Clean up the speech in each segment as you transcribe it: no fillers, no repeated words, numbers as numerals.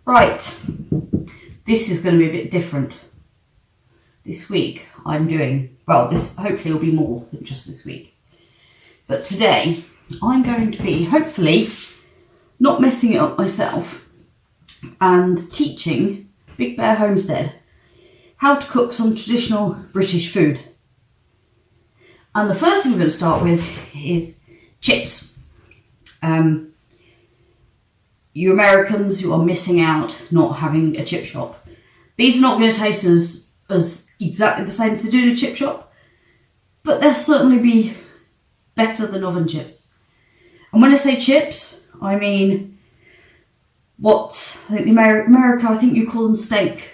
Right, this is going to be a bit different. This week I'm doing, well, this hopefully will be more than just this week. But today I'm going to be, hopefully, not messing it up myself and teaching Big Bear Homestead how to cook some traditional British food. And the first thing we're going to start with is chips. You Americans who are missing out not having a chip shop. These are not going to taste as exactly the same as they do in a chip shop, but they'll certainly be better than oven chips. And when I say chips, I mean what I think America, I think you call them steak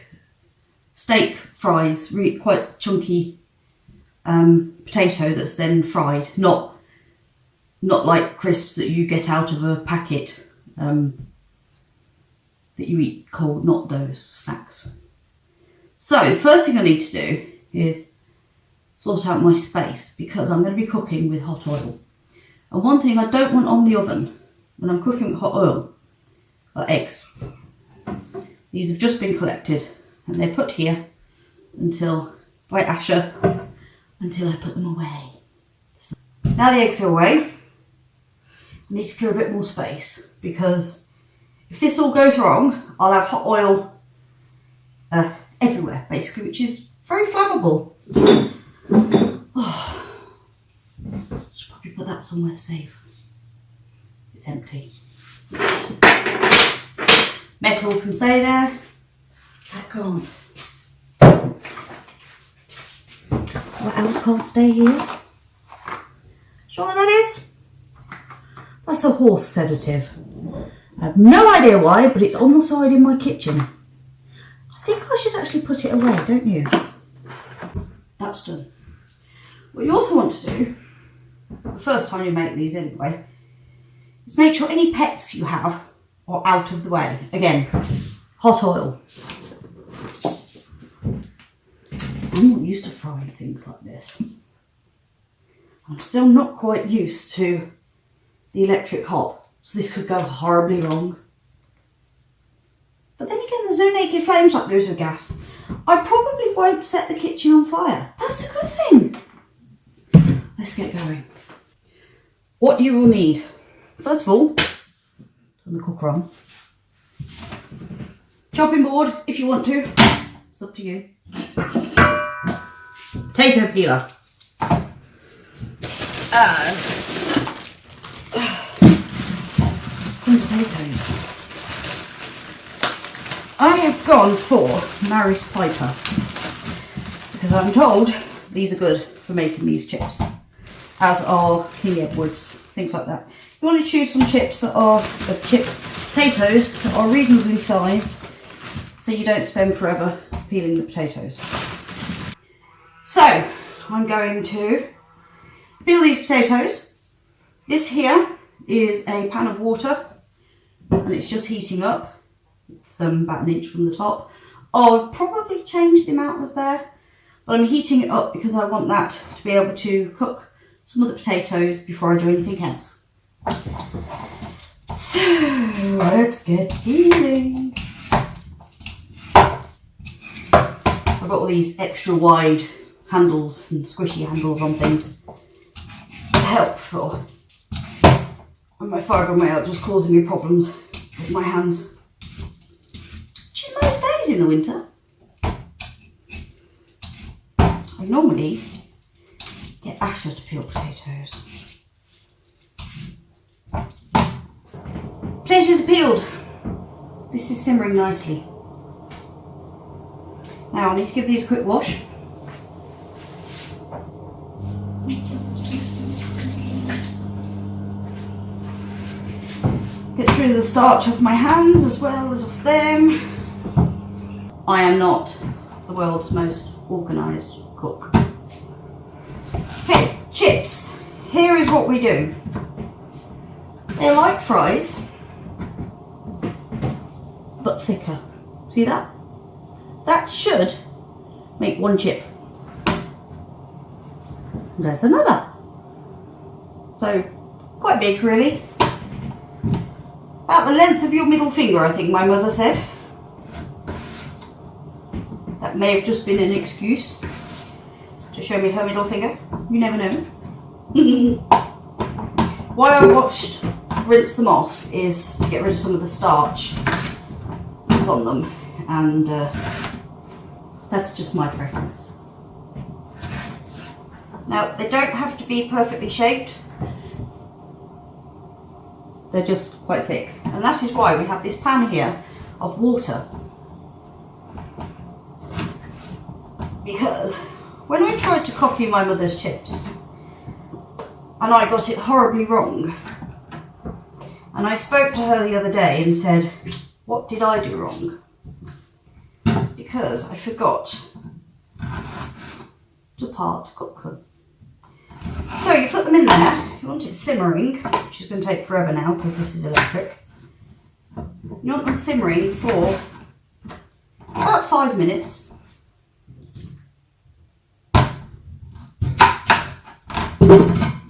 fries, really quite chunky potato that's then fried, not like crisps that you get out of a packet that you eat cold, not those snacks. So the first thing I need to do is sort out my space, because I'm going to be cooking with hot oil. And one thing I don't want on the oven when I'm cooking with hot oil are eggs. These have just been collected and they're put here by Asher until I put them away. Now the eggs are away, I need to clear a bit more space, because if this all goes wrong, I'll have hot oil everywhere, basically, which is very flammable. Oh, should probably put that somewhere safe. It's empty. Metal can stay there. That can't. What else can't stay here? Do you know what that is? That's a horse sedative. I have no idea why, but it's on the side in my kitchen. I think I should actually put it away, don't you? That's done. What you also want to do, the first time you make these anyway, is make sure any pets you have are out of the way. Again, hot oil. I'm not used to frying things like this. I'm still not quite used to the electric hob, so this could go horribly wrong. But then again, there's no naked flames like there is with gas. I probably won't set the kitchen on fire. That's a good thing. Let's get going. What you will need, first of all, turn the cooker on. Chopping board, if you want to. It's up to you. Potato peeler. Some potatoes. I have gone for Maris Piper because I'm told these are good for making these chips, as are King Edwards, things like that. You want to choose some chips that are potatoes that are reasonably sized, so you don't spend forever peeling the potatoes. So I'm going to peel these potatoes. This here is a pan of water and it's just heating up. It's about an inch from the top. I'll probably change the amount that's there, but I'm heating it up because I want that to be able to cook some of the potatoes before I do anything else. So let's get peeling. I've got all these extra wide handles and squishy handles on things to help for when my fibromyalgia just causing me problems with my hands, which is most days in the winter. I normally get Asher to peel potatoes. Potatoes are peeled. This is simmering nicely. Now I need to give these a quick wash. Get rid of the starch off my hands as well as off them. I am not the world's most organised cook. Okay, chips. Here is what we do. They're like fries, but thicker. See that? That should make one chip. There's another. So, quite big really. About the length of your middle finger, I think my mother said. That may have just been an excuse to show me her middle finger. You never know. Why I rinsed them off is to get rid of some of the starch that's on them, and that's just my preference. Now, they don't have to be perfectly shaped. They're just quite thick, and that is why we have this pan here of water. Because when I tried to copy my mother's chips, and I got it horribly wrong, and I spoke to her the other day and said, what did I do wrong? It's because I forgot to cook them. So you put them in there. You want it simmering, which is going to take forever now because this is electric. You want them simmering for about 5 minutes.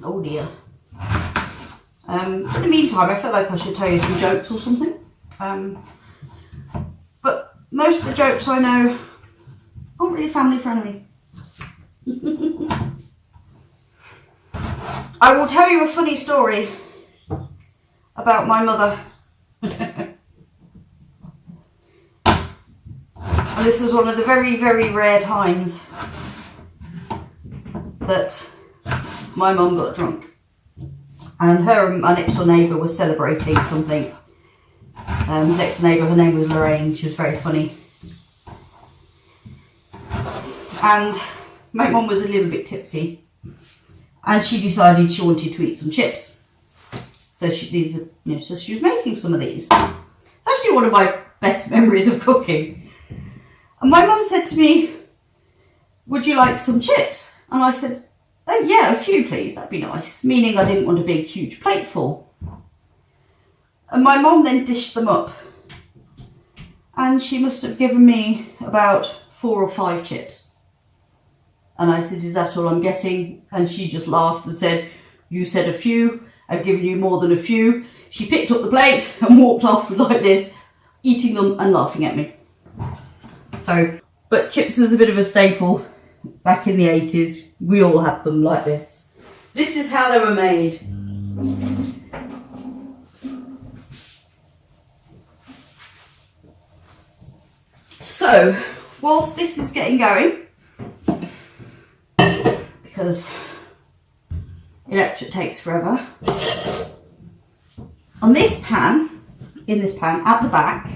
Oh dear. In the meantime, I feel like I should tell you some jokes or something. But most of the jokes I know aren't really family friendly. I will tell you a funny story about my mother. And this was one of the very, very rare times that my mum got drunk. And her and my next door neighbour was celebrating something. Next door neighbour, her name was Lorraine. She was very funny. And my mum was a little bit tipsy. And she decided she wanted to eat some chips. So she was making some of these. It's actually one of my best memories of cooking. And my mum said to me, would you like some chips? And I said, oh yeah, a few please, that'd be nice. Meaning I didn't want a big huge plate full. And my mum then dished them up. And she must have given me about 4 or 5 chips. And I said, is that all I'm getting? And she just laughed and said, you said a few, I've given you more than a few. She picked up the plate and walked off like this, eating them and laughing at me. So, but chips was a bit of a staple back in the 80s. We all had them like this. This is how they were made. So, whilst this is getting going, because electric takes forever, on this pan, in this pan at the back,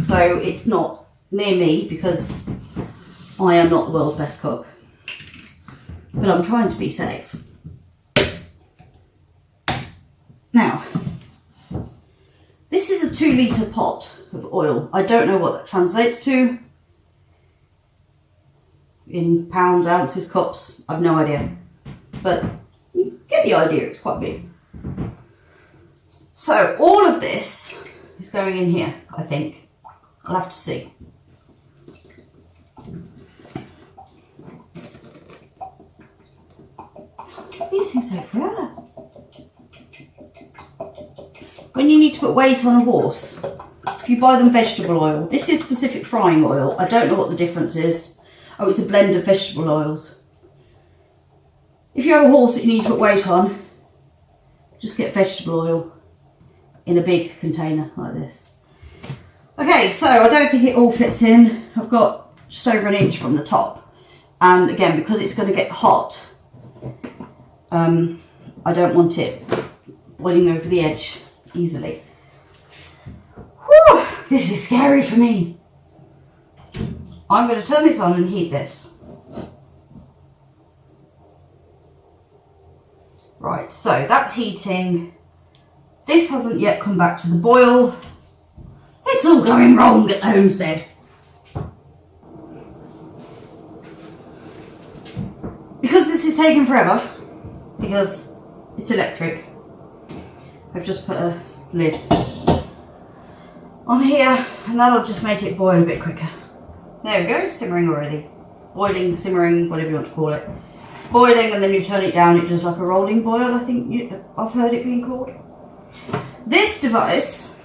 so it's not near me because I am not the world's best cook, but I'm trying to be safe. Now, this is a 2 litre pot of oil. I don't know what that translates to in pounds, ounces, cups. I've no idea, but you get the idea, it's quite big. So all of this is going in here, I think. I'll have to see. These things take forever. When you need to put weight on a horse, if you buy them vegetable oil, this is specific frying oil. I don't know what the difference is. Oh, it's a blend of vegetable oils. If you have a horse that you need to put weight on, just get vegetable oil in a big container like this. Okay, so I don't think it all fits in. I've got just over 1 inch from the top. And again, because it's going to get hot, I don't want it boiling over the edge easily. Whew, this is scary for me. I'm going to turn this on and heat this. Right, so that's heating. This hasn't yet come back to the boil. It's all going wrong at the homestead. Because this is taking forever, because it's electric, I've just put a lid on here and that'll just make it boil a bit quicker. There we go, simmering already. Boiling, simmering, whatever you want to call it. Boiling, and then you turn it down, it does like a rolling boil, I think I've heard it being called. This device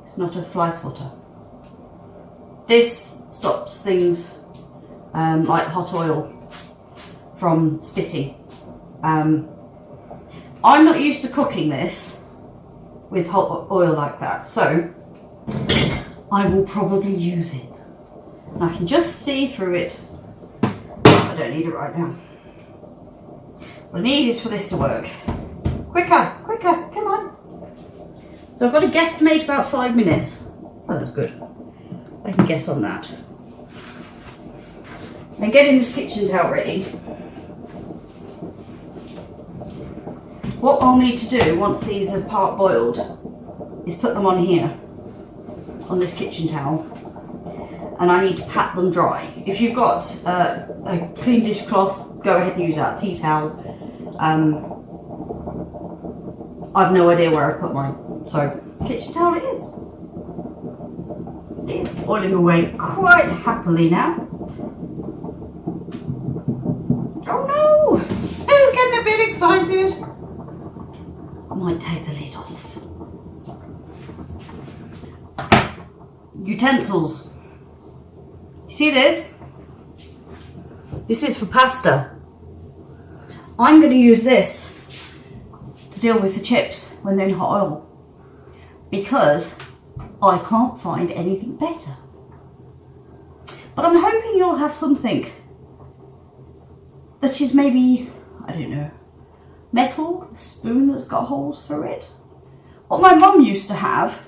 is not a fly swatter. This stops things like hot oil from spitting. I'm not used to cooking this with hot oil like that, so I will probably use it. And I can just see through it. I don't need it right now. What I need is for this to work. Quicker, quicker, come on. So I've got a guesstimate about 5 minutes. Oh, that's good. I can guess on that. I'm getting this kitchen towel ready. What I'll need to do once these are part boiled is put them on here, on this kitchen towel, and I need to pat them dry. If you've got a clean dishcloth, go ahead and use that. Tea towel. I've no idea where I put mine, so kitchen towel it is. See, oiling away quite happily now. Oh no! I was getting a bit excited. I might take the lid off. Utensils. You see this? This is for pasta. I'm going to use this to deal with the chips when they're in hot oil, because I can't find anything better. But I'm hoping you'll have something that is maybe, I don't know, metal, a spoon that's got holes through it. What my mum used to have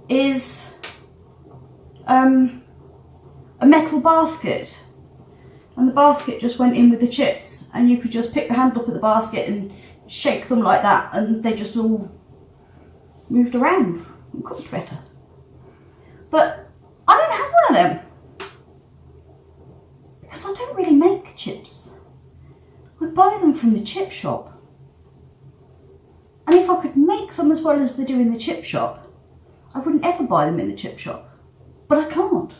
is a metal basket, and the basket just went in with the chips, and you could just pick the handle up of the basket and shake them like that, and they just all moved around and cooked better. But I don't have one of them because I don't really make chips. I buy them from the chip shop, and if I could make them as well as they do in the chip shop, I wouldn't ever buy them in the chip shop, but I can't.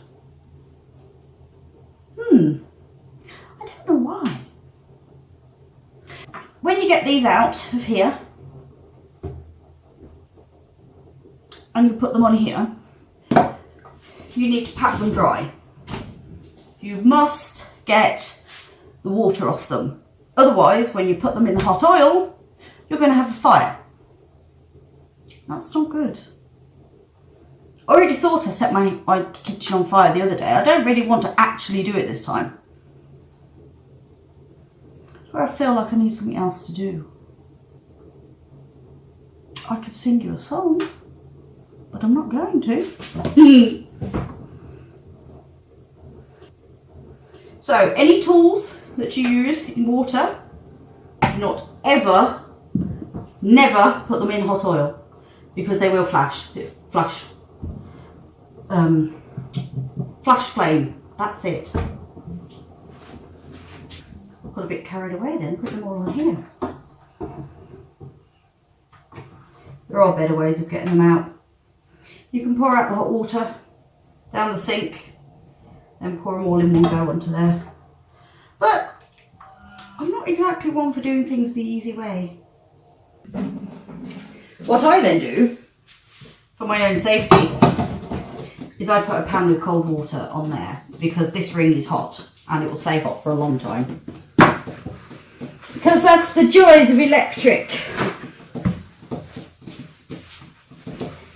I don't know why. When you get these out of here and you put them on here, you need to pat them dry. You must get the water off them. Otherwise, when you put them in the hot oil, you're going to have a fire. That's not good. I already thought I set my kitchen on fire the other day. I don't really want to actually do it this time. It's where I feel like I need something else to do. I could sing you a song, but I'm not going to. So, any tools that you use in water, do not ever, never put them in hot oil, because they will flash. Flash flame, that's it. Got a bit carried away then, put them all on here. There are better ways of getting them out. You can pour out the hot water down the sink and pour them all in one go onto there. But I'm not exactly one for doing things the easy way. What I then do, for my own safety, is I put a pan with cold water on there, because this ring is hot and it will stay hot for a long time. Because that's the joys of electric.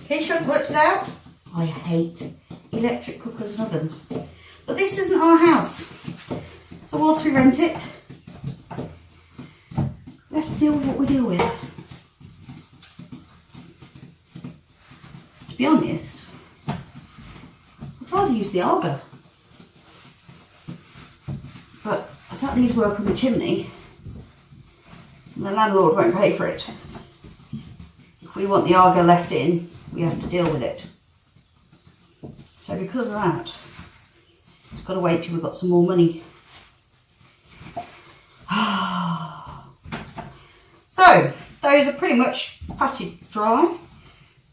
In case you haven't worked it out, I hate electric cookers and ovens. But this isn't our house. So whilst we rent it, we have to deal with what we deal with. To be honest, I'd rather use the Arga. But as that needs work on the chimney, the landlord won't pay for it. If we want the Arga left in, we have to deal with it. So because of that, it's got to wait till we've got some more money. So those are pretty much patted dry.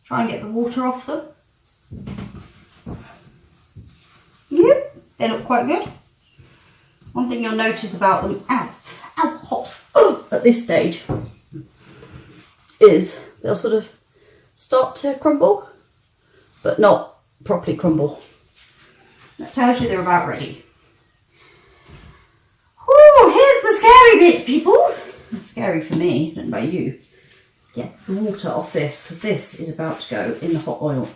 Try and get the water off them. Yep, they look quite good. One thing you'll notice about them, ow hot, at this stage, is they'll sort of start to crumble, but not properly crumble. That tells you they're about ready. Oh, here's the scary bit, people. It's scary for me, I don't know about you. Get the water off this, because this is about to go in the hot oil.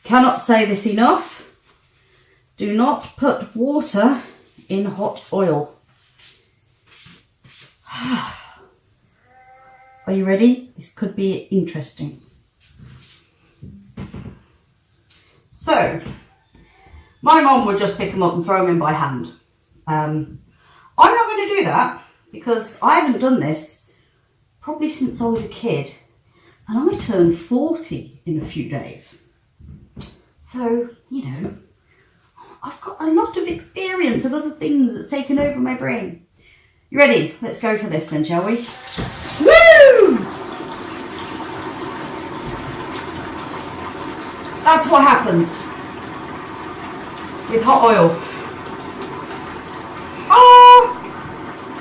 Cannot say this enough. Do not put water in hot oil. Are you ready? This could be interesting. So, my mum would just pick them up and throw them in by hand. I'm not going to do that because I haven't done this probably since I was a kid, and I turned 40 in a few days. So, you know, I've got a lot of experience of other things that's taken over my brain. You ready? Let's go for this then, shall we? Woo! That's what happens with hot oil. Oh,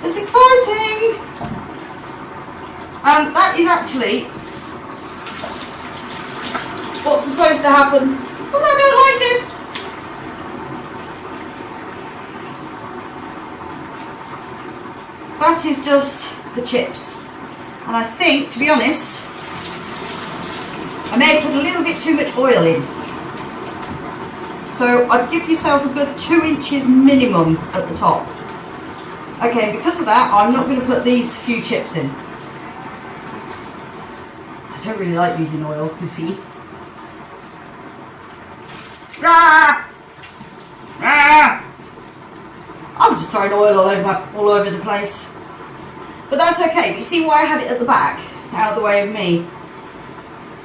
it's exciting. That is actually what's supposed to happen, but I don't like it. That is just the chips. And I think, to be honest, I may have put a little bit too much oil in. So I'd give yourself a good 2 inches minimum at the top. Okay, because of that, I'm not going to put these few chips in. I don't really like using oil, you see. I'm just throwing oil all over the place. But that's okay. You see why I had it at the back, out of the way of me?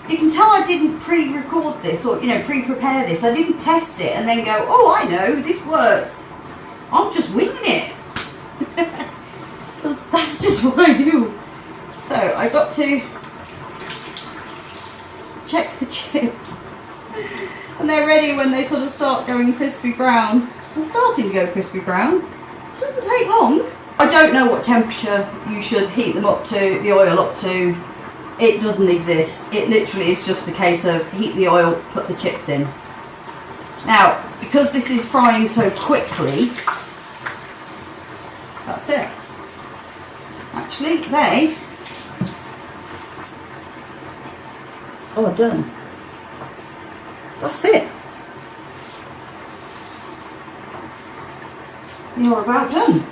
You can tell I didn't pre-record this or, you know, pre-prepare this. I didn't test it and then go, oh, I know, this works. I'm just winging it. Because that's just what I do. So I got to check the chips. And they're ready when they sort of start going crispy brown. They're starting to go crispy brown. It doesn't take long. I don't know what temperature you should heat them up to, the oil up to. It doesn't exist. It literally is just a case of heat the oil, put the chips in. Now, because this is frying so quickly, that's it. Actually, they are done. That's it. You're about done.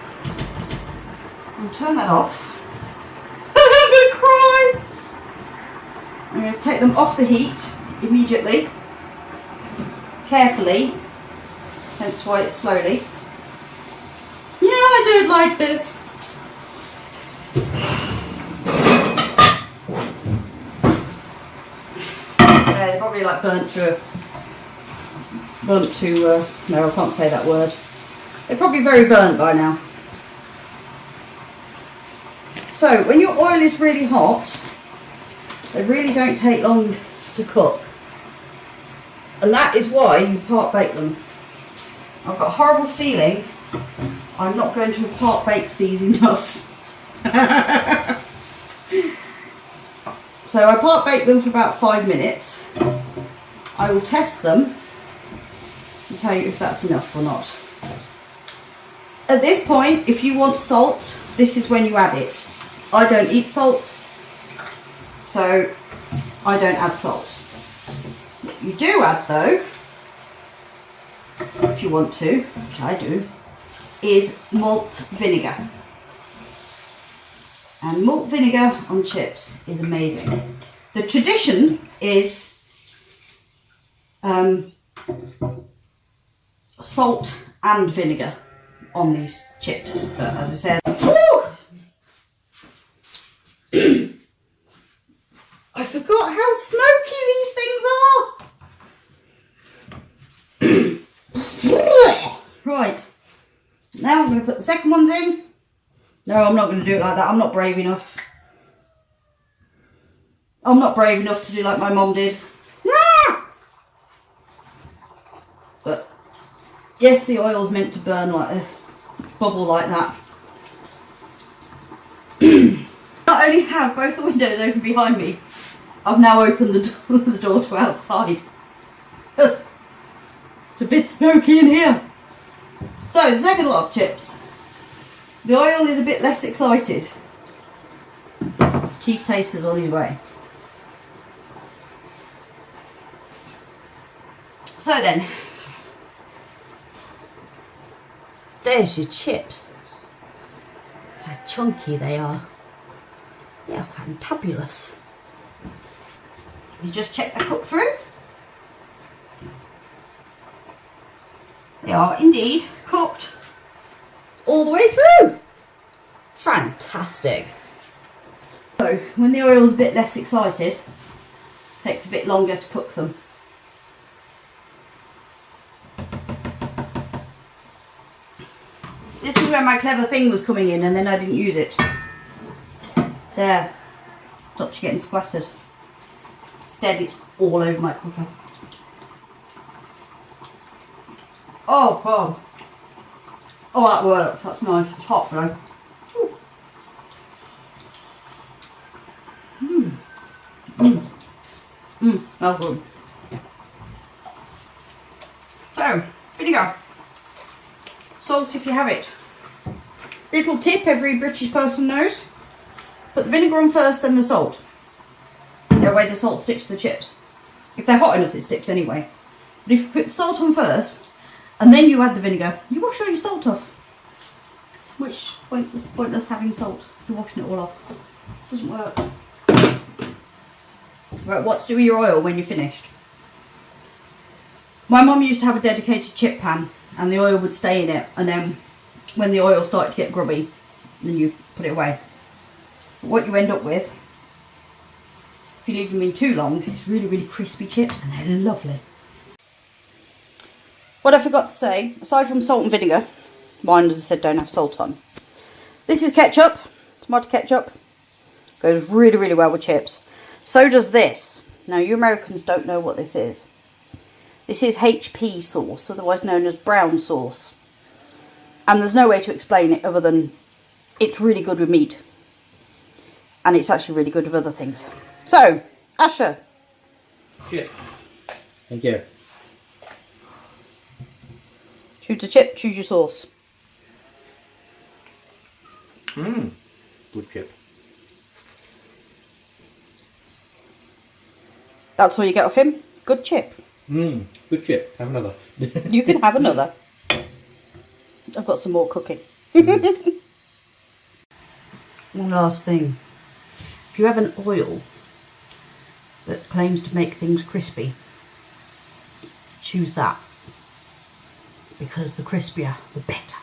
I'll turn that off. I'm going to cry. I'm going to take them off the heat immediately. Carefully. Hence why it's slowly. Yeah, I don't like this. Yeah, they're probably like burnt to, no, I can't say that word. They're probably very burnt by now. So when your oil is really hot, they really don't take long to cook. And that is why you part bake them. I've got a horrible feeling I'm not going to have part baked these enough. So I part bake them for about 5 minutes. I will test them and tell you if that's enough or not. At this point, if you want salt, this is when you add it. I don't eat salt, so I don't add salt. What you do add though, if you want to, which I do, is malt vinegar. And malt vinegar on chips is amazing. The tradition is salt and vinegar on these chips, but as I said, I forgot how smoky these things are. Right, now I'm going to put the second ones in. No, I'm not going to do it like that. I'm not brave enough. I'm not brave enough to do like my mum did. But yes, the oil's meant to burn like a bubble like that. Not only have both the windows open behind me, I've now opened the door to outside. It's a bit smoky in here. So the second lot of chips. The oil is a bit less excited. Chief Taster's on his way. So then, there's your chips. How chunky they are. Yeah, fantabulous. You just check the cook through. They are indeed cooked all the way through. Fantastic. So when the oil's a bit less excited, it takes a bit longer to cook them. This is where my clever thing was coming in and then I didn't use it. There. Stopped you getting splattered. Instead it's all over my cooker. Oh God. Oh, that works. That's nice. It's hot though. That's good. So, vinegar. Salt if you have it. Little tip every British person knows. Put the vinegar on first, then the salt. That way the salt sticks to the chips. If they're hot enough, it sticks anyway. But if you put the salt on first, and then you add the vinegar, you wash all your salt off. Which pointless having salt if you're washing it all off. Doesn't work. Right, what to do with your oil when you're finished? My mum used to have a dedicated chip pan and the oil would stay in it, and then when the oil started to get grubby, then you put it away. But what you end up with, if you leave them in too long, it's really, really crispy chips and they're lovely. What I forgot to say, aside from salt and vinegar, mine, as I said, don't have salt on. This is ketchup, tomato ketchup. Goes really, really well with chips. So does this. Now, you Americans don't know what this is. This is HP sauce, otherwise known as brown sauce. And there's no way to explain it other than it's really good with meat. And it's actually really good with other things. So, Asher. Chip. Thank you. Choose a chip, choose your sauce. Good chip. That's all you get off him. Good chip. Good chip. Have another. You can have another. I've got some more cooking. One last thing. If you have an oil that claims to make things crispy, choose that. Because the crispier, the better.